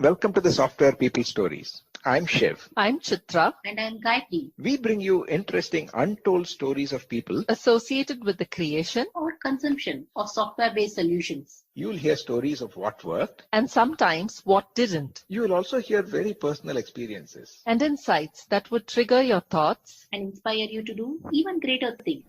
Welcome to the Software People Stories. I'm Shiv. I'm Chitra. And I'm Gayatri. We bring you interesting, untold stories of people Associated with the creation Or consumption of software-based solutions. You'll hear stories of what worked, and sometimes what didn't, you will also hear very personal experiences. and insights that would trigger your thoughts And inspire you to do even greater things.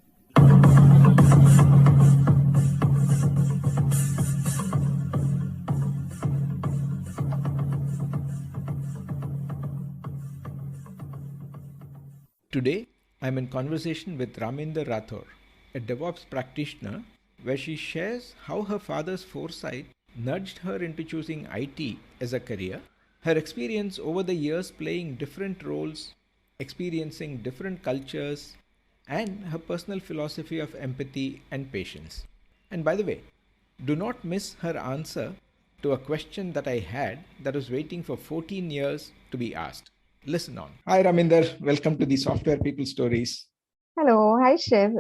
Today, I'm in conversation with Raminder Rathore, a DevOps practitioner, where she shares how her father's foresight nudged her into choosing IT as a career, her experience over the years playing different roles, experiencing different cultures, and her personal philosophy of empathy and patience. And by the way, do not miss her answer to a question that I had that was waiting for 14 years to be asked. Listen on. Hi, Raminder. Welcome to the Software People Stories. Hello. Hi, Shiv.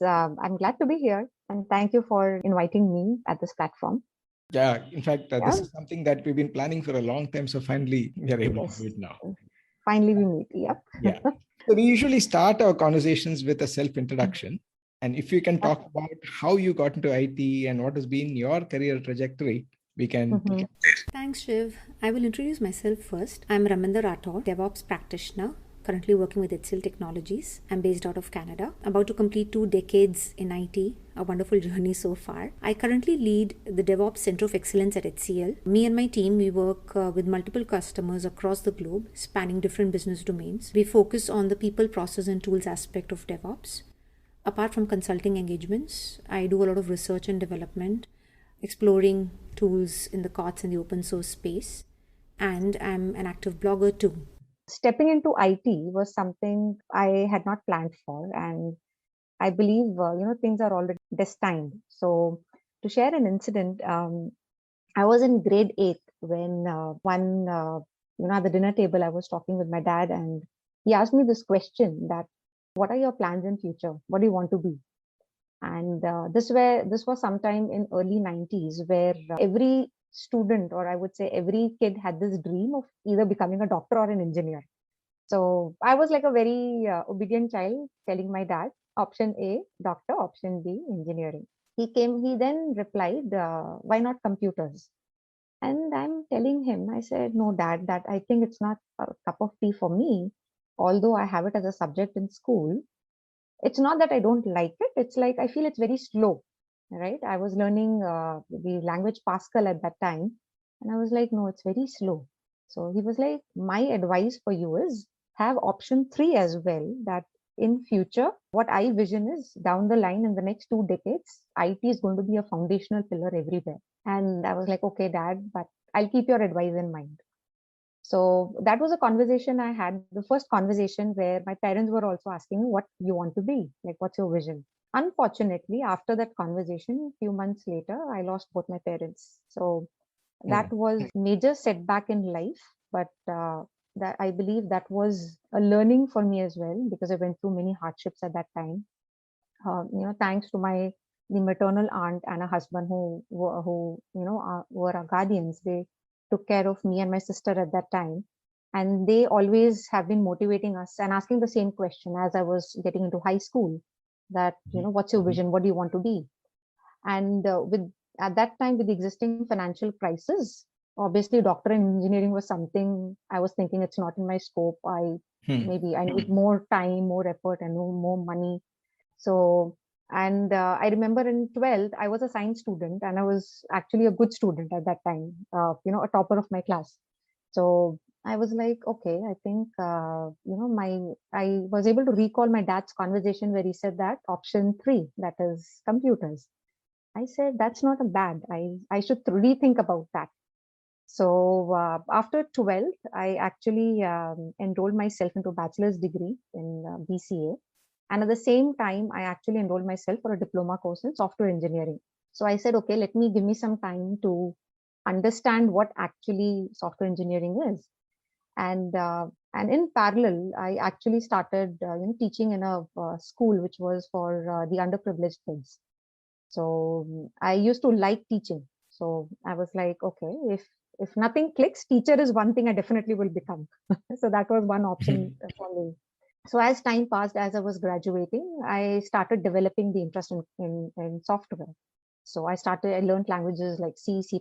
I'm glad to be here. And thank you for inviting me at this platform. Yeah, in fact, this is something that we've been planning for a long time. So finally, we are able to do it now. Finally, we meet. Yep. Yeah. So we usually start our conversations with a self-introduction. And if you can talk about how you got into IT and what has been your career trajectory, we can. Thanks, Shiv. I will introduce myself first. I'm Raminder Rathore, DevOps practitioner, currently working with HCL Technologies. I'm based out of Canada, about to complete 2 decades in IT, a wonderful journey so far. I currently lead the DevOps Center of Excellence at HCL. Me and my team, we work with multiple customers across the globe, spanning different business domains. We focus on the people, process, and tools aspect of DevOps. Apart from consulting engagements, I do a lot of research and development, exploring tools in the COTS and the open source space, and I'm an active blogger too. Stepping into IT was something I had not planned for, and I believe things are already destined. So, to share an incident, I was in grade 8 when at the dinner table I was talking with my dad, and he asked me this question: that what are your plans in future? What do you want to be? And this was sometime in early 90s, where every student, or I would say every kid, had this dream of either becoming a doctor or an engineer. So I was like a very obedient child, telling my dad, option A, doctor, option B, engineering. He then replied, why not computers? And I'm telling him, I said, no, dad, that I think it's not a cup of tea for me. Although I have it as a subject in school, it's not that I don't like it. It's like I feel it's very slow, right? I was learning the language Pascal at that time, and I was like, no, it's very slow. So he was like, my advice for you is have option 3 as well. That in future, what I vision is down the line in the next 2 decades, IT is going to be a foundational pillar everywhere. And I was like, okay, dad, but I'll keep your advice in mind. So that was a conversation I had, the first conversation where my parents were also asking me what you want to be, like what's your vision. Unfortunately, after that conversation, a few months later, I lost both my parents. So that was major setback in life, but that I believe that was a learning for me as well, because I went through many hardships at that time. Thanks to the maternal aunt and a husband who were our guardians. They took care of me and my sister at that time, and they always have been motivating us and asking the same question as I was getting into high school, that what's your vision, what do you want to be? And at that time, with the existing financial crisis, obviously doctor in engineering was something I was thinking it's not in my scope. Maybe I need more time, more effort, and more money. So, and I remember in 12th, I was a science student, and I was actually a good student at that time, a topper of my class. So I was like, okay, I think, I was able to recall my dad's conversation where he said that option 3, that is computers. I said, that's not a bad, I should rethink about that. So after 12th, I actually enrolled myself into a bachelor's degree in BCA. And at the same time, I actually enrolled myself for a diploma course in software engineering. So I said, okay, give me some time to understand what actually software engineering is. And in parallel, I actually started teaching in a school which was for the underprivileged kids. So I used to like teaching. So I was like, okay, if if nothing clicks, teacher is one thing I definitely will become. So that was one option for me. So as time passed, as I was graduating, I started developing the interest in software. So I learned languages like C, C++,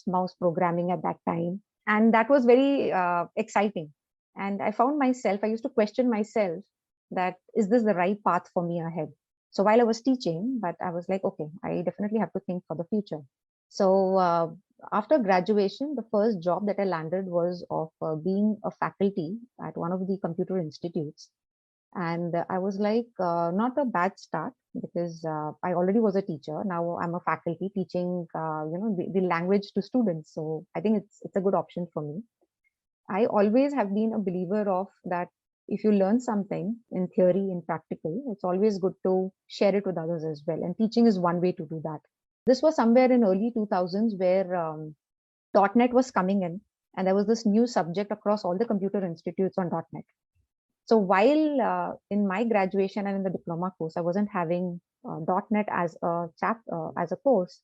mouse programming at that time. And that was very exciting. And I found myself, I used to question myself that, is this the right path for me ahead? So while I was teaching, but I was like, okay, I definitely have to think for the future. So after graduation, the first job that I landed was of being a faculty at one of the computer institutes. And I was like, not a bad start, because I already was a teacher. Now I'm a faculty teaching, the language to students. So I think it's a good option for me. I always have been a believer of that. If you learn something in theory, in practical, it's always good to share it with others as well. And teaching is one way to do that. This was somewhere in early 2000s where .NET was coming in, and there was this new subject across all the computer institutes on .NET. So while in my graduation and in the diploma course, I wasn't having .NET as a course,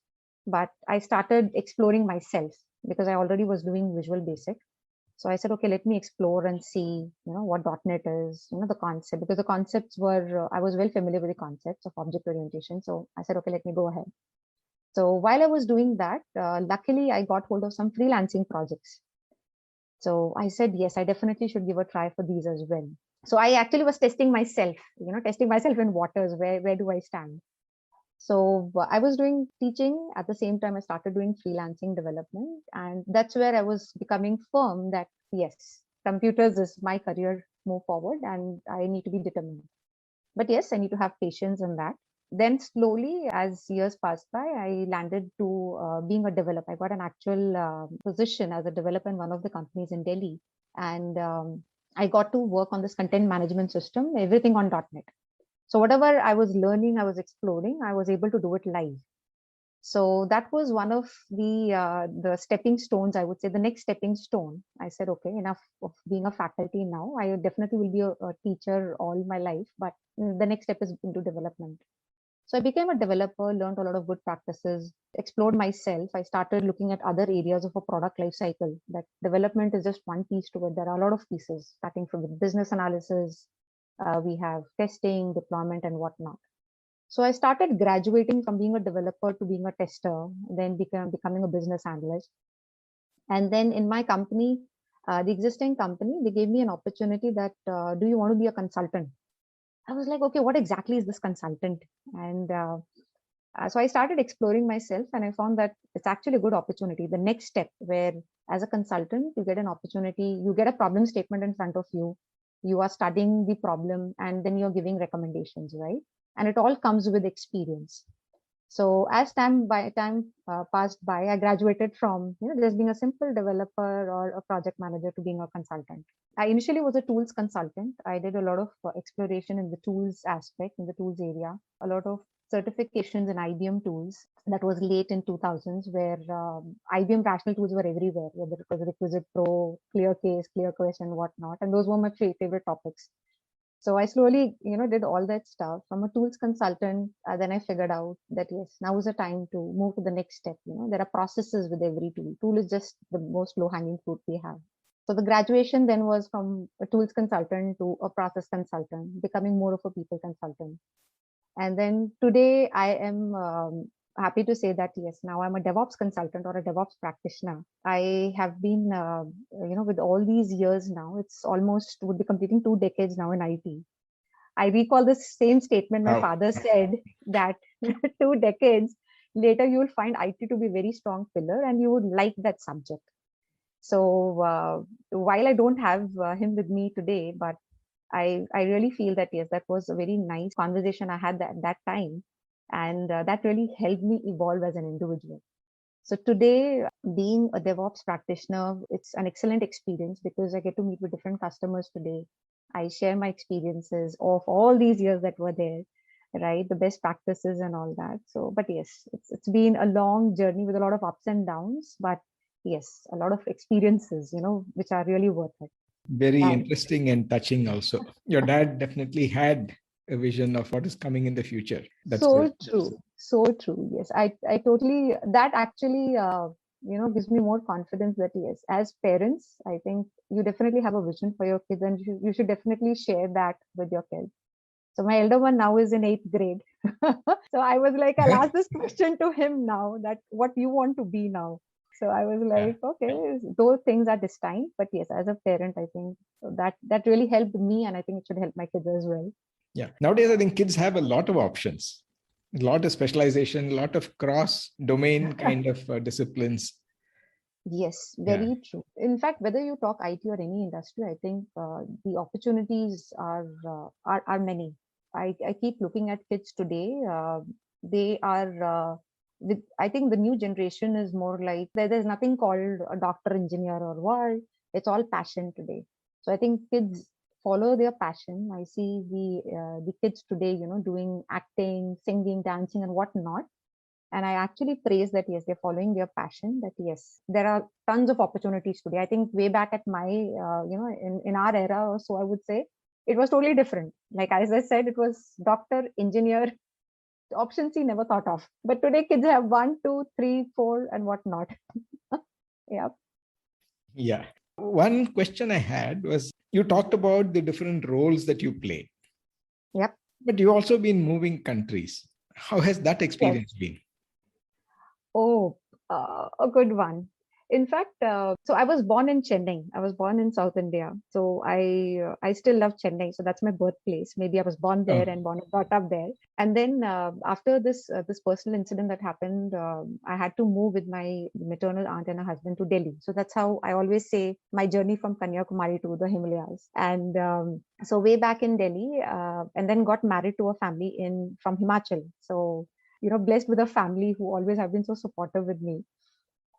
but I started exploring myself because I already was doing Visual Basic. So I said, okay, let me explore and see, what .NET is, the concept, because the concepts were, I was well familiar with the concepts of object orientation. So I said, okay, let me go ahead. So while I was doing that, luckily I got hold of some freelancing projects. So I said, yes, I definitely should give a try for these as well. So I actually was testing myself, testing myself in waters, where do I stand? So I was doing teaching at the same time I started doing freelancing development. And that's where I was becoming firm that, yes, computers is my career move forward and I need to be determined. But yes, I need to have patience in that. Then slowly, as years passed by, I landed to being a developer. I got an actual position as a developer in one of the companies in Delhi. And I got to work on this content management system, everything on .NET. So whatever I was learning, I was exploring, I was able to do it live. So that was one of the stepping stones, I would say, the next stepping stone. I said, okay, enough of being a faculty now. I definitely will be a teacher all my life, but the next step is into development. So I became a developer, learned a lot of good practices, explored myself. I started looking at other areas of a product life cycle. That development is just one piece to it. There are a lot of pieces, starting from business analysis. We have testing, deployment, and whatnot. So I started graduating from being a developer to being a tester, then becoming a business analyst. And then in my company, the existing company, they gave me an opportunity that, do you want to be a consultant? I was like, okay, what exactly is this consultant? And so I started exploring myself and I found that it's actually a good opportunity. The next step where as a consultant, you get an opportunity, you get a problem statement in front of you, you are studying the problem and then you're giving recommendations, right? And it all comes with experience. So as time passed by, I graduated from just being a simple developer or a project manager to being a consultant. I initially was a tools consultant. I did a lot of exploration in the tools aspect, in the tools area, a lot of certifications in IBM tools. That was late in 2000s where IBM rational tools were everywhere, whether it was Requisite Pro, ClearCase, ClearQuest and whatnot. And those were my favorite topics. So I slowly, did all that stuff from a tools consultant. Then I figured out that, yes, now is the time to move to the next step. There are processes with every tool. Tool is just the most low hanging fruit we have. So the graduation then was from a tools consultant to a process consultant, becoming more of a people consultant. And then today I am happy to say that, yes, now I'm a DevOps consultant or a DevOps practitioner. I have been, with all these years now, it's almost would be completing 2 decades now in IT. I recall the same statement my father said that 2 decades later, you will find IT to be a very strong pillar and you would like that subject. So while I don't have him with me today, but I really feel that, yes, that was a very nice conversation I had at that time. And that really helped me evolve as an individual. So today, being a DevOps practitioner, it's an excellent experience because I get to meet with different customers today. I share my experiences of all these years that were there, right? The best practices and all that. So, but yes, it's been a long journey with a lot of ups and downs, but yes, a lot of experiences, which are really worth it. Very interesting and touching also. Your dad definitely had a vision of what is coming in the future. That's so true. So true. Yes, I totally, that actually gives me more confidence that yes, as parents, I think you definitely have a vision for your kids, and you should definitely share that with your kids. So my elder one now is in 8th grade. So I was like, I'll ask this question to him now, that what you want to be now. So I was like, okay, those things are destined. But yes, as a parent, I think that really helped me, and I think it should help my kids as well. Yeah. Nowadays, I think kids have a lot of options, a lot of specialization, a lot of cross domain kind of disciplines. Yes, very true. In fact, whether you talk IT or any industry, I think the opportunities are many. I keep looking at kids today. They are. I think the new generation is more like there's nothing called a doctor, engineer, or what. It's all passion today. So I think kids follow their passion. I see the kids today, doing acting, singing, dancing, and whatnot. And I actually praise that yes, they're following their passion. That yes, there are tons of opportunities today. I think way back at my in our era or so, I would say it was totally different. Like as I said, it was doctor, engineer, options he never thought of. But today kids have 1, 2, 3, 4 and whatnot. Yeah. Yeah. One question I had was, you talked about the different roles that you play. Yep. But you've also been moving countries. How has that experience been? Oh, a good one. In fact, so I was born in Chennai. I was born in South India. So I still love Chennai. So that's my birthplace. Maybe I was born there and brought up there. And then after this personal incident that happened, I had to move with my maternal aunt and her husband to Delhi. So that's how I always say my journey from Kanyakumari to the Himalayas. And so way back in Delhi, and then got married to a family from Himachal. So blessed with a family who always have been so supportive with me.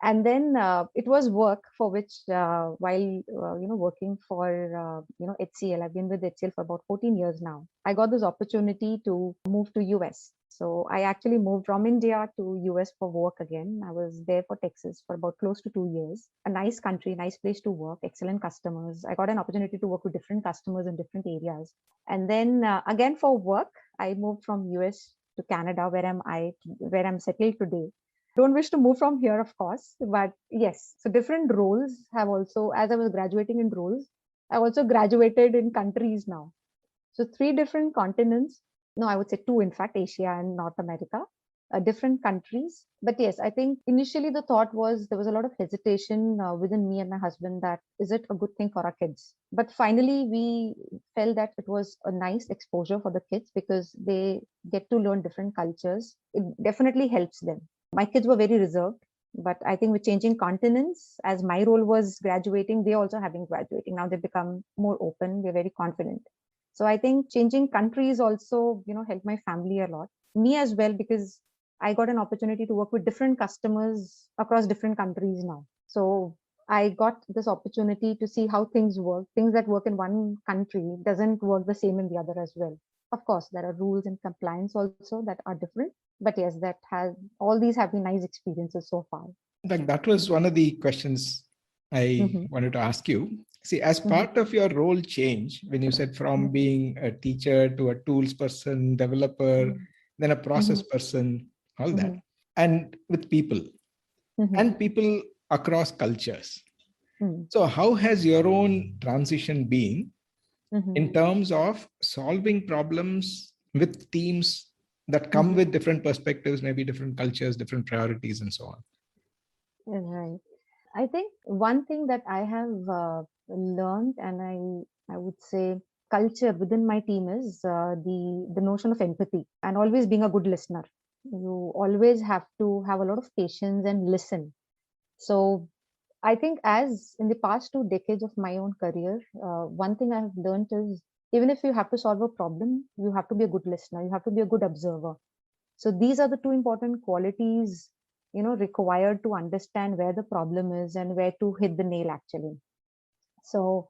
And then it was work for which while working for HCL, I've been with HCL for about 14 years now. I got this opportunity to move to US. So I actually moved from India to US for work again. I was there for Texas for about close to 2 years. A nice country, nice place to work, excellent customers. I got an opportunity to work with different customers in different areas. And then again for work, I moved from US to Canada, where I'm settled today. Don't wish to move from here, of course, but yes, so different roles have also, as I was graduating in roles, I also graduated in countries now. So 3 different continents. No, I would say 2, in fact, Asia and North America, different countries. But yes, I think initially the thought was there was a lot of hesitation within me and my husband that is it a good thing for our kids? But finally, we felt that it was a nice exposure for the kids because they get to learn different cultures. It definitely helps them. My kids were very reserved, but I think with changing continents, as my role was graduating, they also have been graduating. Now they become more open. They're very confident. So I think changing countries also, helped my family a lot. Me as well, because I got an opportunity to work with different customers across different countries now. So I got this opportunity to see how things work. Things that work in one country doesn't work the same in the other as well. Of course, there are rules and compliance also that are different. But yes, all these have been nice experiences so far. In fact, that was one of the questions I wanted to ask you. See, as part of your role change, when you said from being a teacher to a tools person, developer, then a process person, all that, and with people and people across cultures. So how has your own transition been in terms of solving problems with teams that come with different perspectives, maybe different cultures, different priorities, and so on? Right. I think one thing that I have learned, and I would say culture within my team is the notion of empathy and always being a good listener. You always have to have a lot of patience and listen. So I think as in the past 2 decades of my own career, one thing I have learned is even if you have to solve a problem, you have to be a good listener. You have to be a good observer. So these are the 2 important qualities, required to understand where the problem is and where to hit the nail actually. So,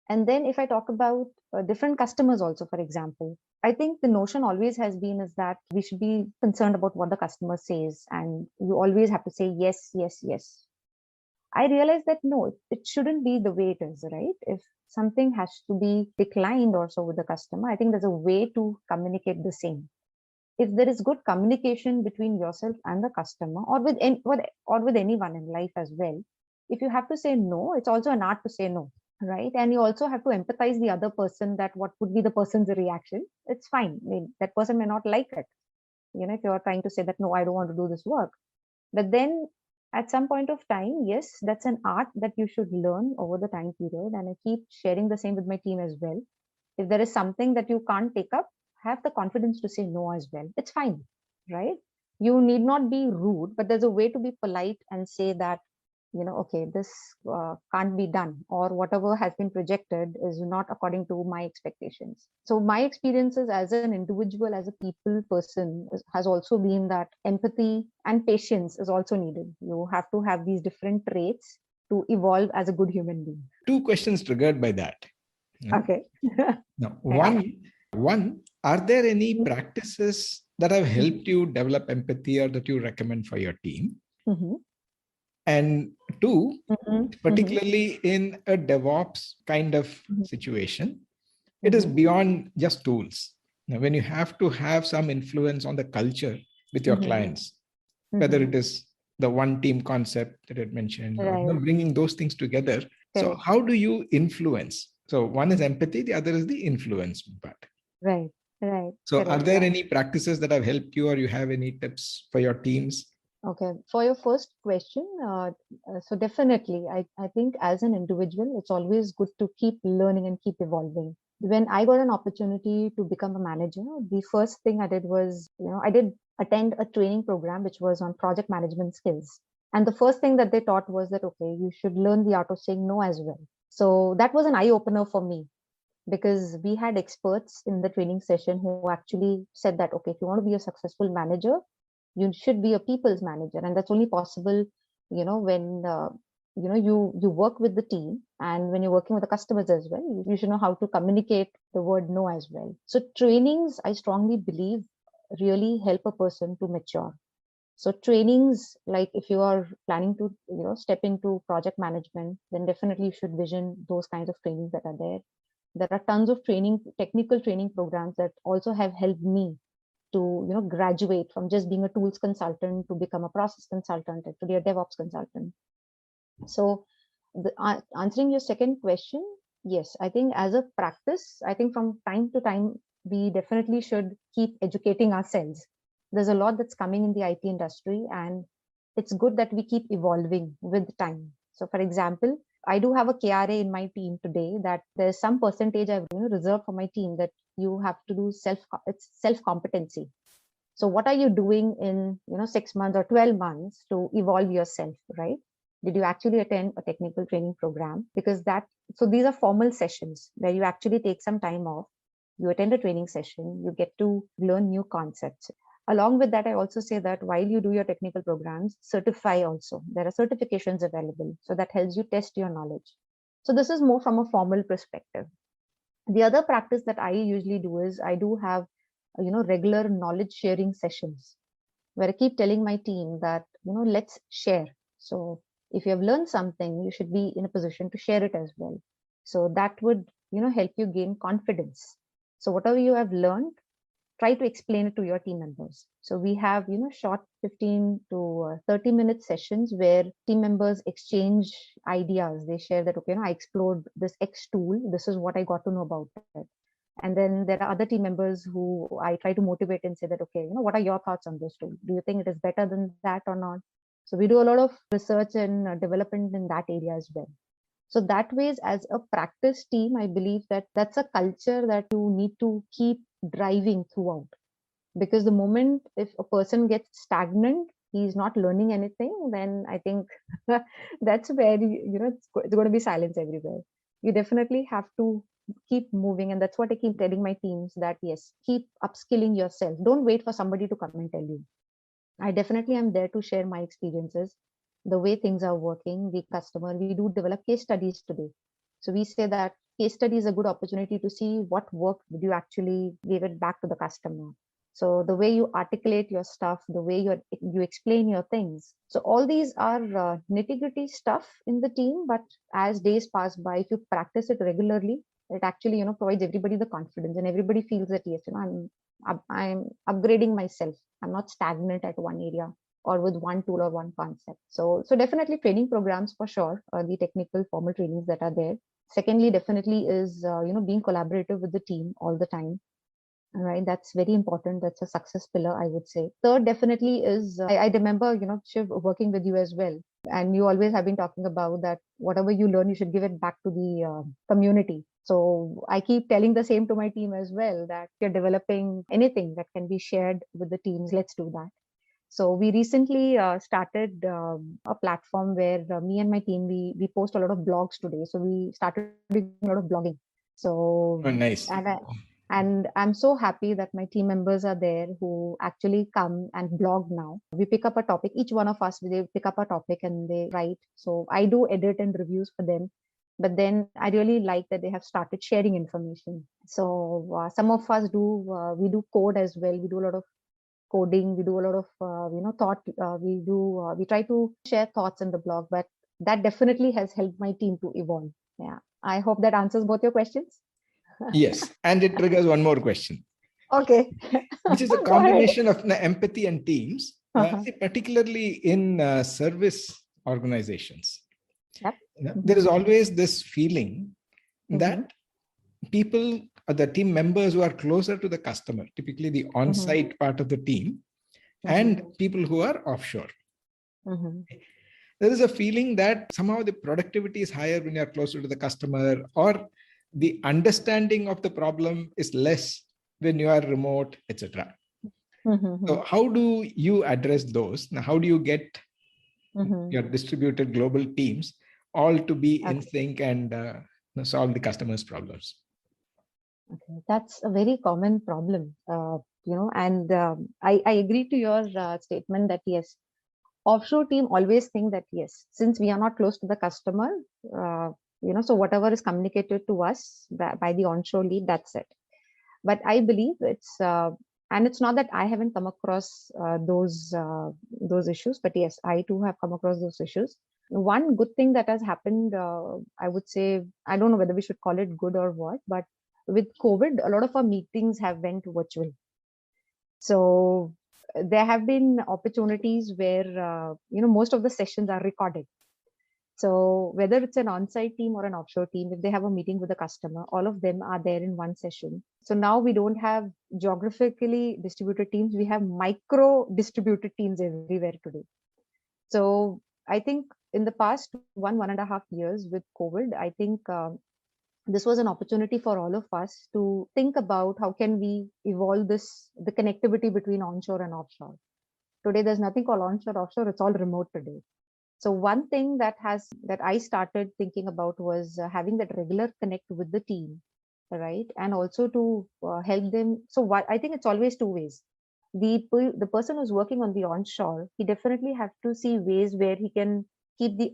and then if I talk about different customers also, for example, I think the notion always has been is that we should be concerned about what the customer says, and you always have to say yes, yes, yes. I realized that no, it shouldn't be the way it is, right? If something has to be declined also with the customer, I think there's a way to communicate the same. if there is good communication between yourself and the customer, or with anyone in life as well, if you have to say no, it's also an art to say no, right? And you also have to empathize the other person, that what would be the person's reaction. It's fine. I mean, that person may not like it. If you're trying to say that, no, I don't want to do this work. But then at some point of time, yes, that's an art that you should learn over the time period. And I keep sharing the same with my team as well. If there is something that you can't take up, have the confidence to say no as well. It's fine, right? You need not be rude, but there's a way to be polite and say that, okay, this can't be done, or whatever has been projected is not according to my expectations. So my experiences as an individual, as a people person, has also been that empathy and patience is also needed. You have to have these different traits to evolve as a good human being. 2 questions triggered by that. Okay. Now, one, are there any practices that have helped you develop empathy or that you recommend for your team? Mm-hmm. And 2, Mm-hmm. particularly in a DevOps kind of situation, it is beyond just tools. Now, when you have to have some influence on the culture with your clients, whether it is the one team concept that I mentioned, or bringing those things together. So how do you influence? So one is empathy, the other is the influence part. Right. So are there any practices that have helped you, or you have any tips for your teams? Okay. For your first question, so definitely, I think as an individual, it's always good to keep learning and keep evolving. When I got an opportunity to become a manager, the first thing I did was, I did attend a training program which was on project management skills. And the first thing that they taught was that, okay, you should learn the art of saying no as well. So that was an eye opener for me, because we had experts in the training session who actually said that, okay, if you want to be a successful manager, you should be a people's manager. And that's only possible, when, you work with the team, and when you're working with the customers as well, you should know how to communicate the word no as well. So trainings, I strongly believe, really help a person to mature. So trainings, like if you are planning to, step into project management, then definitely you should vision those kinds of trainings that are there. There are tons of technical training programs that also have helped me to, graduate from just being a tools consultant to become a process consultant and to be a DevOps consultant. So answering your second question, yes, I think as a practice, I think from time to time, we definitely should keep educating ourselves. There's a lot that's coming in the IT industry, and it's good that we keep evolving with time. So for example, I do have a KRA in my team today that there's some percentage I've reserved for my team that you have to do self-competency. So what are you doing in 6 months or 12 months to evolve yourself, right? Did you actually attend a technical training program? Because so these are formal sessions where you actually take some time off, you attend a training session, you get to learn new concepts. Along with that, I also say that while you do your technical programs, certify also. There are certifications available. So that helps you test your knowledge. So this is more from a formal perspective. The other practice that I usually do is I do have, regular knowledge sharing sessions where I keep telling my team that, let's share. So if you have learned something, you should be in a position to share it as well. So that would, help you gain confidence. So whatever you have learned, try to explain it to your team members. So we have, short 15 to 30 minute sessions where team members exchange ideas. They share that, okay, I explored this X tool. This is what I got to know about it. And then there are other team members who I try to motivate and say that, okay, what are your thoughts on this tool? Do you think it is better than that or not? So we do a lot of research and development in that area as well. So that ways, as a practice team, I believe that that's a culture that you need to keep driving throughout. Because the moment if a person gets stagnant, he's not learning anything, then I think that's where, it's going to be silence everywhere. You definitely have to keep moving. And that's what I keep telling my teams that, yes, keep upskilling yourself. Don't wait for somebody to come and tell you. I definitely am there to share my experiences, the way things are working, the customer. We do develop case studies today. So we say that case study is a good opportunity to see what work did you actually give it back to the customer. So the way you articulate your stuff, the way you explain your things. So all these are nitty-gritty stuff in the team, but as days pass by, if you practice it regularly, it actually, provides everybody the confidence, and everybody feels that yes, I'm upgrading myself. I'm not stagnant at one area or with one tool or one concept. So definitely training programs for sure, the technical formal trainings that are there. Secondly, definitely is being collaborative with the team all the time. Right, that's very important. That's a success pillar, I would say. Third, definitely is I remember, Shiv, working with you as well, and you always have been talking about that whatever you learn, you should give it back to the community. So I keep telling the same to my team as well, that if you're developing anything that can be shared with the teams, let's do that. So we recently started a platform where me and my team, we post a lot of blogs today. So we started doing a lot of blogging. So Oh, nice. and I'm so happy that my team members are there who actually come and blog now. We pick up a topic, each one of us, they pick up a topic and they write. So I do edit and reviews for them. But then I really like that they have started sharing information. So some of us we do code as well. We do a lot of coding. We do a lot of, thought. We try to share thoughts in the blog, but that definitely has helped my team to evolve. Yeah. I hope that answers both your questions. Yes. And it triggers one more question. Okay. Which is a combination of empathy and teams, particularly in service organizations. Yep. There is always this feeling that people, the team members who are closer to the customer, typically the on-site part of the team, and people who are offshore. There is a feeling that somehow the productivity is higher when you are closer to the customer, or the understanding of the problem is less when you are remote, etc. So how do you address those? Now, how do you get your distributed global teams all to be in sync and solve the customer's problems? Okay, that's a very common problem, and I agree to your statement that yes, offshore team always think that yes, since we are not close to the customer, so whatever is communicated to us by the onshore lead, that's it. But I believe and it's not that I haven't come across those issues, but yes, I too have come across those issues. One good thing that has happened, I would say, I don't know whether we should call it good or what, but with COVID, a lot of our meetings have went virtual. So there have been opportunities where, most of the sessions are recorded. So whether it's an on-site team or an offshore team, if they have a meeting with a customer, all of them are there in one session. So now we don't have geographically distributed teams. We have micro distributed teams everywhere today. So I think in the past 1.5 years with COVID, I think this was an opportunity for all of us to think about how can we evolve the connectivity between onshore and offshore. Today, there's nothing called onshore, offshore. It's all remote today. So one thing that I started thinking about was having that regular connect with the team, right? And also to help them. So I think it's always two ways. The person who's working on the onshore, he definitely have to see ways where he can keep the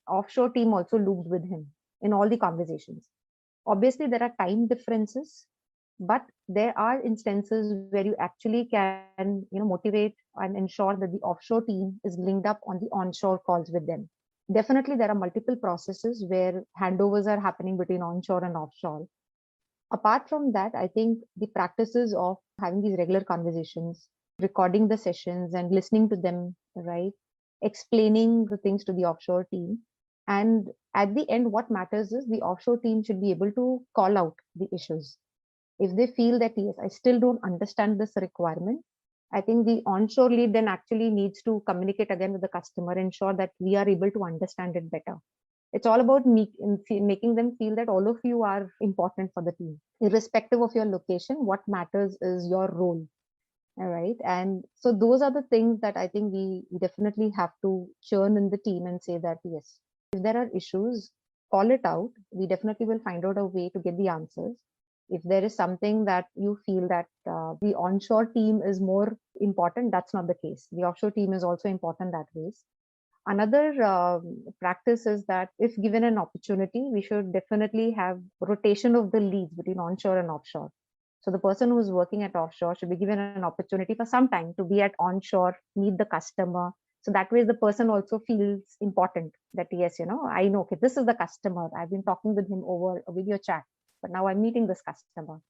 offshore team also looped with him in all the conversations. Obviously, there are time differences, but there are instances where you actually can, motivate and ensure that the offshore team is linked up on the onshore calls with them. Definitely, there are multiple processes where handovers are happening between onshore and offshore. Apart from that, I think the practices of having these regular conversations, recording the sessions and listening to them, right? Explaining the things to the offshore team. And at the end, what matters is the offshore team should be able to call out the issues. If they feel that, yes, I still don't understand this requirement, I think the onshore lead then actually needs to communicate again with the customer, ensure that we are able to understand it better. It's all about making them feel that all of you are important for the team. Irrespective of your location, what matters is your role. All right. And so those are the things that I think we definitely have to churn in the team and say that, yes, if there are issues, call it out. We definitely will find out a way to get the answers. If there is something that you feel that the onshore team is more important, that's not the case. The offshore team is also important that ways. Another practice is that if given an opportunity, we should definitely have rotation of the leads between onshore and offshore. So the person who's working at offshore should be given an opportunity for some time to be at onshore, meet the customer. So that way the person also feels important that, yes, I know, okay, this is the customer. I've been talking with him over a video chat, but now I'm meeting this customer.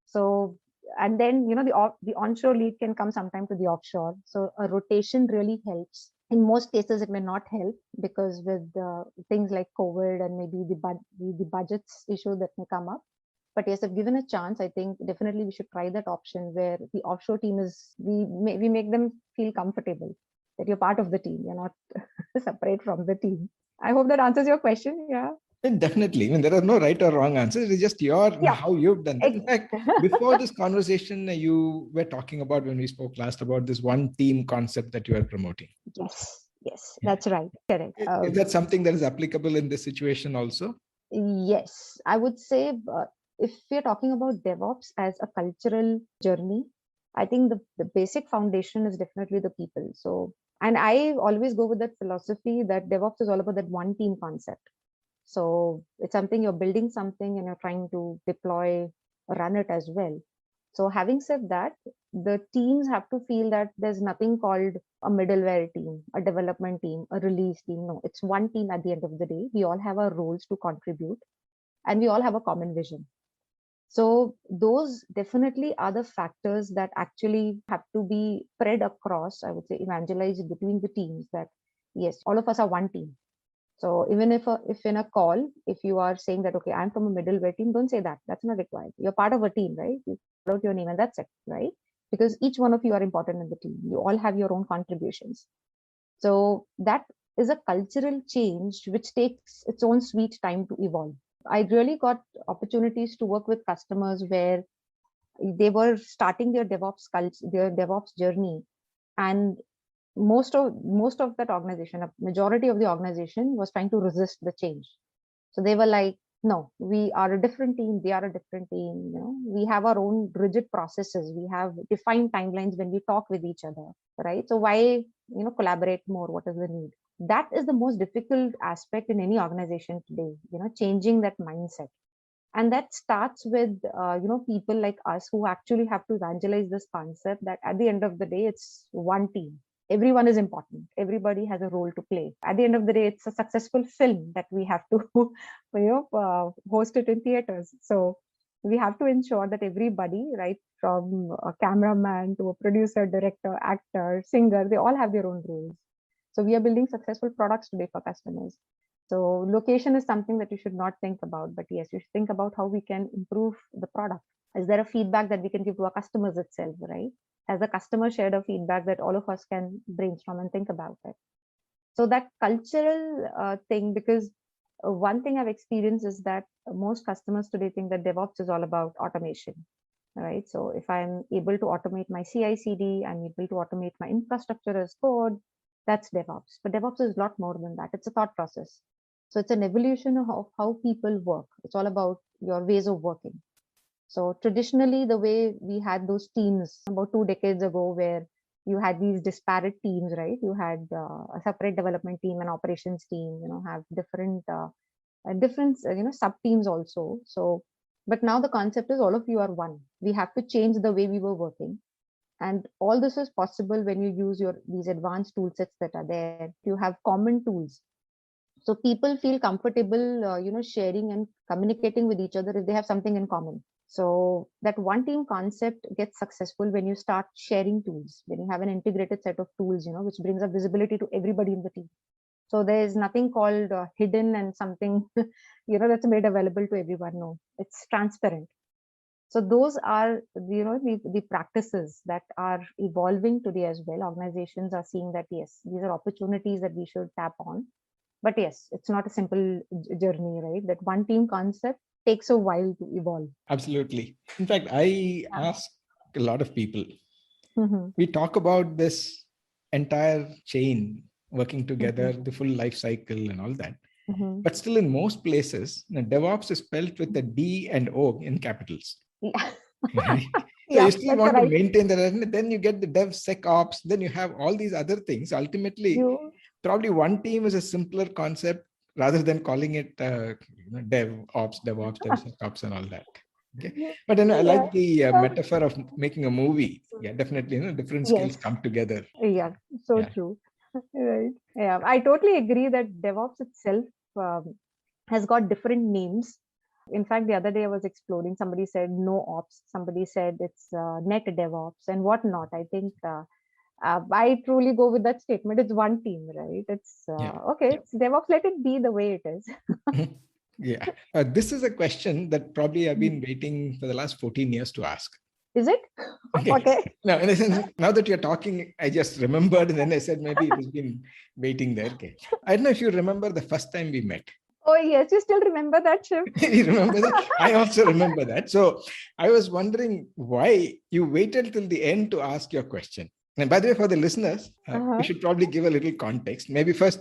So, and then, the onshore lead can come sometime to the offshore. So a rotation really helps. In most cases, it may not help because with things like COVID and maybe the budgets issue that may come up. But yes, if given a chance, I think definitely we should try that option where the offshore team we make them feel comfortable that you're part of the team. You're not separate from the team. I hope that answers your question. Yeah. And definitely. I mean, there are no right or wrong answers. It's just how you've done that. In fact, before this conversation, you were talking about when we spoke last about this one team concept that you are promoting. Yes, that's right. Correct. Is that something that is applicable in this situation also? Yes, I would say if we're talking about DevOps as a cultural journey, I think the basic foundation is definitely the people. So, and I always go with that philosophy that DevOps is all about that one team concept. So it's something you're building something and you're trying to deploy, run it as well. So having said that, the teams have to feel that there's nothing called a middleware team, a development team, a release team. No, it's one team at the end of the day. We all have our roles to contribute and we all have a common vision. So those definitely are the factors that actually have to be spread across, I would say, evangelized between the teams that, yes, all of us are one team. So even if in a call, if you are saying that, okay, I'm from a middleware team, don't say that. That's not required. You're part of a team, right? You put out your name and that's it, right? Because each one of you are important in the team. You all have your own contributions. So that is a cultural change which takes its own sweet time to evolve. I really got opportunities to work with customers where they were starting their DevOps journey, and most of that organization, a majority of the organization was trying to resist the change. So they were like, no, we are a different team, they are a different team, we have our own rigid processes, we have defined timelines when we talk with each other, right? So why collaborate more? What is the need? That is the most difficult aspect in any organization today, changing that mindset. And that starts with people like us who actually have to evangelize this concept that at the end of the day, it's one team. Everyone is important. Everybody has a role to play. At the end of the day, it's a successful film that we have to host it in theaters. So we have to ensure that everybody, right, from a cameraman to a producer, director, actor, singer, they all have their own roles. So we are building successful products today for customers. So location is something that you should not think about, but yes, you should think about how we can improve the product. Is there a feedback that we can give to our customers itself, right? Has the customer shared a feedback that all of us can brainstorm and think about it? So that cultural thing, because one thing I've experienced is that most customers today think that DevOps is all about automation, right? So if I'm able to automate my CI/CD, I'm able to automate my infrastructure as code, that's DevOps. But DevOps is a lot more than that. It's a thought process. So it's an evolution of how people work. It's all about your ways of working. So traditionally, the way we had those teams about 2 decades ago, where you had these disparate teams, right? You had a separate development team, an operations team, have different sub teams also. So, but now the concept is all of you are one. We have to change the way we were working. And all this is possible when you use these advanced tool sets that are there. You have common tools. So people feel comfortable, sharing and communicating with each other if they have something in common. So that one team concept gets successful when you start sharing tools, when you have an integrated set of tools, which brings up visibility to everybody in the team. So there is nothing called hidden and something, that's made available to everyone. No, it's transparent. So those are, the practices that are evolving today as well. Organizations are seeing that, yes, these are opportunities that we should tap on. But yes, it's not a simple journey, right? That one team concept takes a while to evolve. Absolutely. In fact, I ask a lot of people, we talk about this entire chain working together, the full life cycle and all that. But still in most places, DevOps is spelled with the D and O in capitals. Yeah. Right? So you still want to maintain that, and then you get the DevSecOps, then you have all these other things. Ultimately, probably one team is a simpler concept rather than calling it DevOps, DevSecOps and all that. Okay. But then I like the metaphor of making a movie. Yeah, definitely. Different skills come together. Yeah, so true. Right. Yeah, I totally agree that DevOps itself has got different names. In fact, the other day I was exploring, somebody said no ops, somebody said it's net DevOps and whatnot. I think I truly go with that statement. It's one team, right? It's okay, it's DevOps, let it be the way it is. Yeah. This is a question that probably I've been waiting for the last 14 years to ask. Is it? Okay. No, in a sense, now that you're talking, I just remembered, and then I said maybe it has been waiting there. Okay. I don't know if you remember the first time we met. Oh, yes. You still remember that, Shiv? You remember that? I also remember that. So I was wondering why you waited till the end to ask your question. And by the way, for the listeners, we should probably give a little context. Maybe first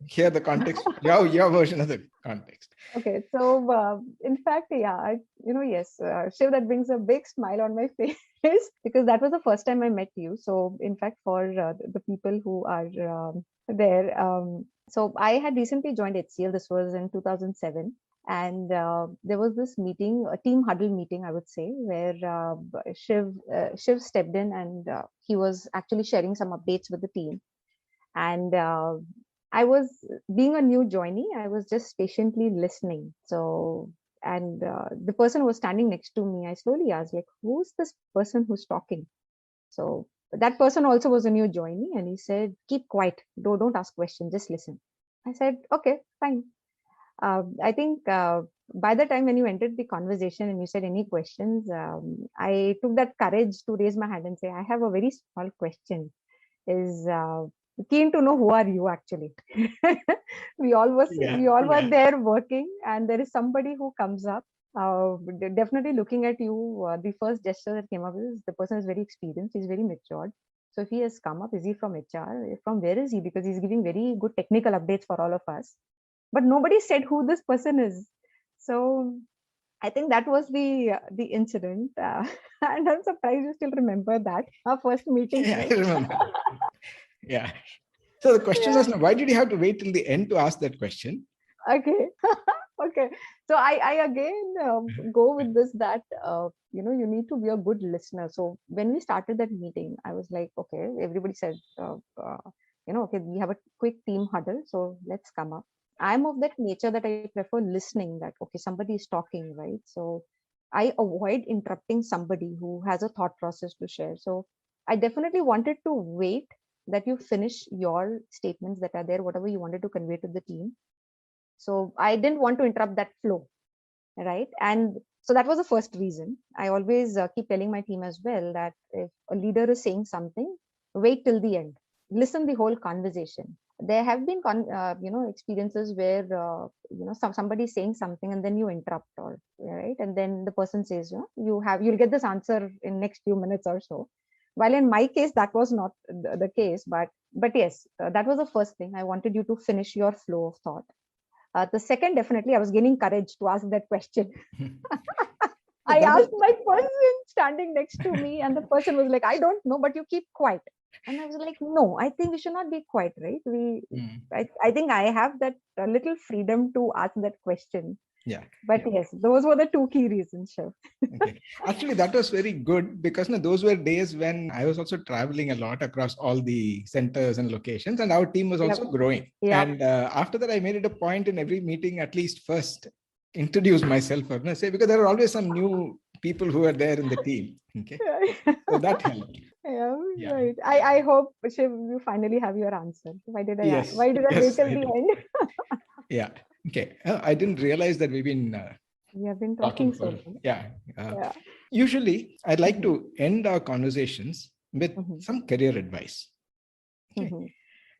hear the context, your version of the context. Okay, so in fact, yes, Shiv, that brings a big smile on my face because that was the first time I met you. So in fact, for the people who are there, so I had recently joined HCL. This was in 2007. And there was this meeting, a team huddle meeting, I would say, where Shiv stepped in and he was actually sharing some updates with the team. And I was, being a new joinee, I was just patiently listening. So, and the person who was standing next to me, I slowly asked, like, who's this person who's talking? So that person also was a new joinee, and he said, keep quiet, don't ask questions, just listen. I said, okay, fine. I think by the time when you entered the conversation and you said any questions, I took that courage to raise my hand and say, I have a very small question. Is keen to know who are you actually. we all were there working, and there is somebody who comes up, definitely looking at you. The first gesture that came up is the person is very experienced, he's very matured. So if he has come up, is he from HR? From where is he? Because he's giving very good technical updates for all of us. But nobody said who this person is. So I think that was the incident, and I'm surprised you still remember that, our first meeting. Yeah, I remember. Yeah. So the question was, why did you have to wait till the end to ask that question? Okay. Okay. So I again go with this that you need to be a good listener. So when we started that meeting, I was like, okay, everybody said, okay, we have a quick team huddle, so let's come up. I'm of that nature that I prefer listening, that, okay, somebody is talking, right? So I avoid interrupting somebody who has a thought process to share. So I definitely wanted to wait that you finish your statements that are there, whatever you wanted to convey to the team. So I didn't want to interrupt that flow, right? And so that was the first reason. I always keep telling my team as well that if a leader is saying something, wait till the end. Listen the whole conversation. There have been experiences where somebody is saying something and then you interrupt, or right, and then the person says, you'll get this answer in next few minutes or so. While in my case that was not the case, but yes, that was the first thing. I wanted you to finish your flow of thought. The second, definitely, I was gaining courage to ask that question. I asked my person standing next to me, and the person was like, I don't know, but you keep quiet. And I was like, no, I think we should not be quiet, right? I think I have that little freedom to ask that question. Yeah. But yes, those were the two key reasons, Shiv. Okay. Actually, that was very good because those were days when I was also traveling a lot across all the centers and locations, and our team was also growing. And after that, I made it a point in every meeting, at least first, introduce myself, because there are always some new people who are there in the team. Okay. So that helped. Yeah. Right. I hope, Shiv, you finally have your answer. Why did I wait till the end? Yeah. Okay. I didn't realize that we have been talking so long. Yeah. Usually, I'd like to end our conversations with some career advice. Okay.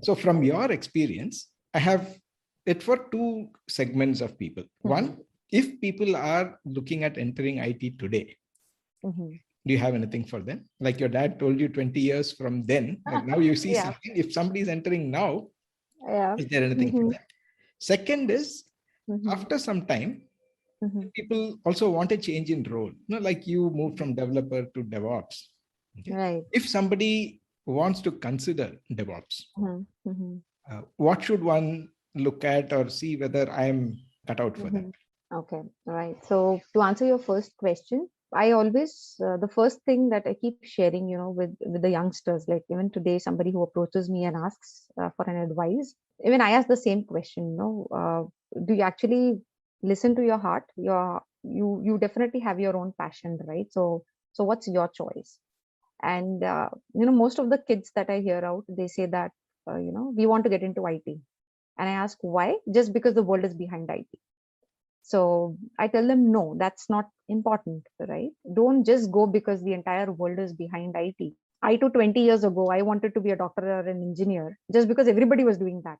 So from your experience, I have it for two segments of people. One, if people are looking at entering IT today, do you have anything for them? Like your dad told you 20 years from then, but now you see something. If somebody is entering now, is there anything for them? Second is, after some time, people also want a change in role. Like you moved from developer to DevOps. Okay? Right. If somebody wants to consider DevOps, what should one look at or see whether I'm cut out for that? Okay, right. So to answer your first question, I always the first thing that I keep sharing, with the youngsters, like even today, somebody who approaches me and asks for an advice, even I ask the same question. Do you actually listen to your heart? You definitely have your own passion, right? So what's your choice? And most of the kids that I hear out, they say that we want to get into IT, and I ask why? Just because the world is behind IT. So I tell them, no, that's not important, right? Don't just go because the entire world is behind IT. I too, 20 years ago, I wanted to be a doctor or an engineer just because everybody was doing that.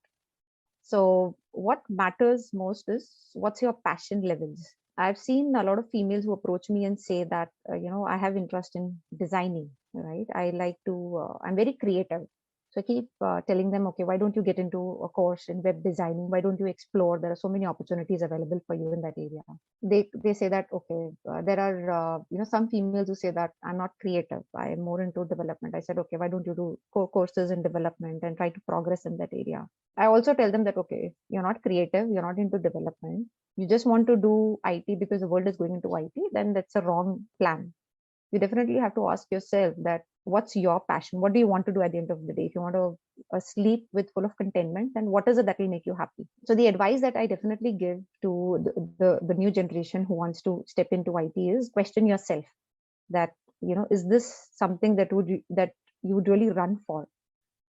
So what matters most is what's your passion levels. I've seen a lot of females who approach me and say that, I have interest in designing, right? I like to, I'm very creative. So I keep telling them, okay, why don't you get into a course in web designing? Why don't you explore? There are so many opportunities available for you in that area. They say that, okay, there are, some females who say that I'm not creative. I am more into development. I said, okay, why don't you do courses in development and try to progress in that area? I also tell them that, okay, you're not creative, you're not into development, you just want to do IT because the world is going into IT, then that's a wrong plan. You definitely have to ask yourself that what's your passion? What do you want to do at the end of the day? If you want to sleep with full of contentment, then what is it that will make you happy? So the advice that I definitely give to the new generation who wants to step into IT is question yourself that, is this something that you would really run for?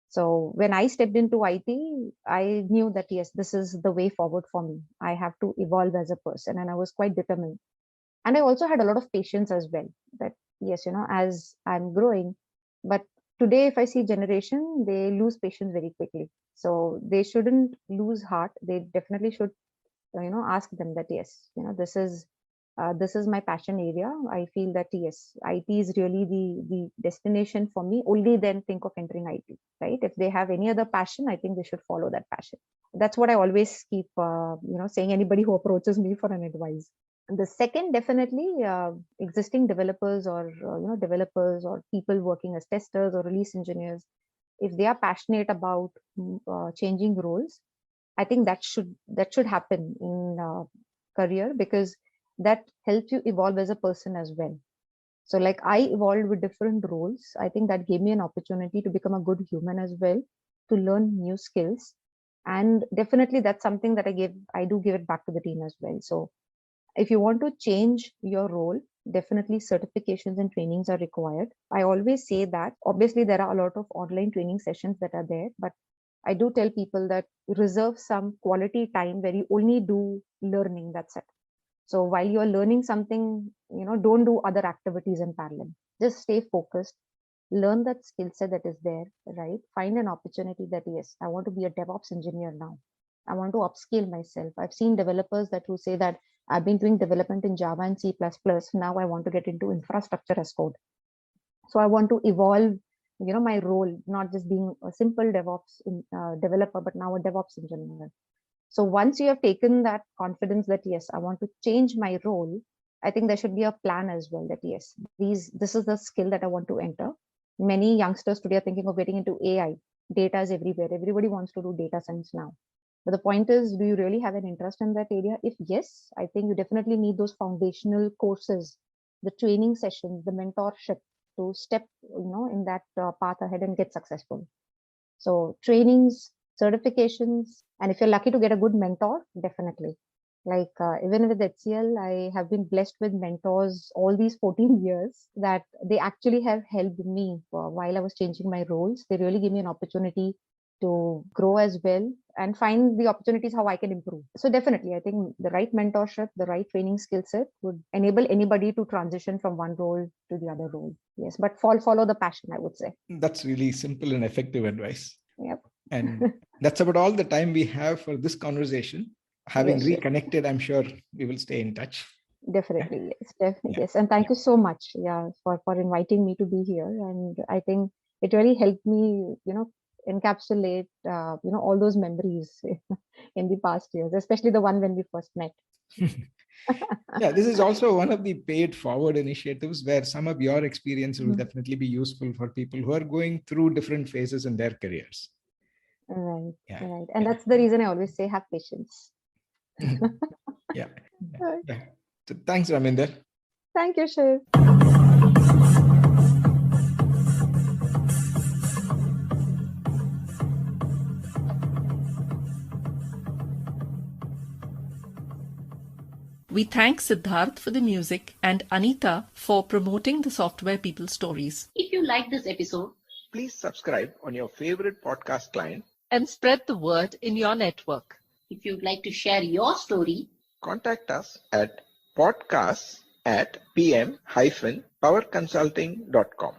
So when I stepped into IT, I knew that yes, this is the way forward for me. I have to evolve as a person, and I was quite determined. And I also had a lot of patience as well. That yes, as I'm growing, but today if I see generation, they lose patience very quickly. So they shouldn't lose heart. They definitely should, ask them that yes, this is my passion area. I feel that yes, IT is really the destination for me. Only then think of entering IT, right? If they have any other passion, I think they should follow that passion. That's what I always keep, saying anybody who approaches me for an advice. And the second, definitely, existing developers or developers or people working as testers or release engineers, if they are passionate about changing roles, I think that should happen in career, because that helps you evolve as a person as well. So like I evolved with different roles. I think that gave me an opportunity to become a good human as well, to learn new skills. And definitely that's something that I do give it back to the team as well. So if you want to change your role, definitely certifications and trainings are required. I always say that obviously there are a lot of online training sessions that are there, but I do tell people that reserve some quality time where you only do learning. That's it. So while you're learning something, don't do other activities in parallel. Just stay focused, learn that skill set that is there, right? Find an opportunity that, yes, I want to be a DevOps engineer now. I want to upskill myself. I've seen developers that who say that I've been doing development in Java and C++. Now I want to get into infrastructure as code. So I want to evolve, my role, not just being a simple DevOps developer, but now a DevOps engineer. So once you have taken that confidence that, yes, I want to change my role, I think there should be a plan as well that, yes, this is the skill that I want to enter. Many youngsters today are thinking of getting into AI. Data is everywhere. Everybody wants to do data science now. But the point is, do you really have an interest in that area? If yes, I think you definitely need those foundational courses, the training sessions, the mentorship to step, in that path ahead and get successful. So trainings, certifications, and if you're lucky to get a good mentor, definitely. Like even with HCL, I have been blessed with mentors all these 14 years that they actually have helped me while I was changing my roles. They really give me an opportunity to grow as well and find the opportunities how I can improve. So definitely, I think the right mentorship, the right training skill set would enable anybody to transition from one role to the other role. Yes, but follow the passion, I would say. That's really simple and effective advice. Yep. And that's about all the time we have for this conversation. Having Yes, reconnected, I'm sure we will stay in touch. definitely. Yes, definitely. Yeah. Yes. And thank you so much, for inviting me to be here. And I think it really helped me, encapsulate, all those memories in the past years, especially the one when we first met. Yeah, this is also one of the paid forward initiatives where some of your experience will definitely be useful for people who are going through different phases in their careers. Right, Yeah. right. And that's the reason I always say have patience. Yeah. So thanks, Raminder. Thank you, Shiv. We thank Siddharth for the music and Anita for promoting the Software People stories. If you like this episode, Please subscribe on your favorite podcast client. And spread the word in your network. if you'd like to share your story, Contact us at podcasts@pm-powerconsulting.com.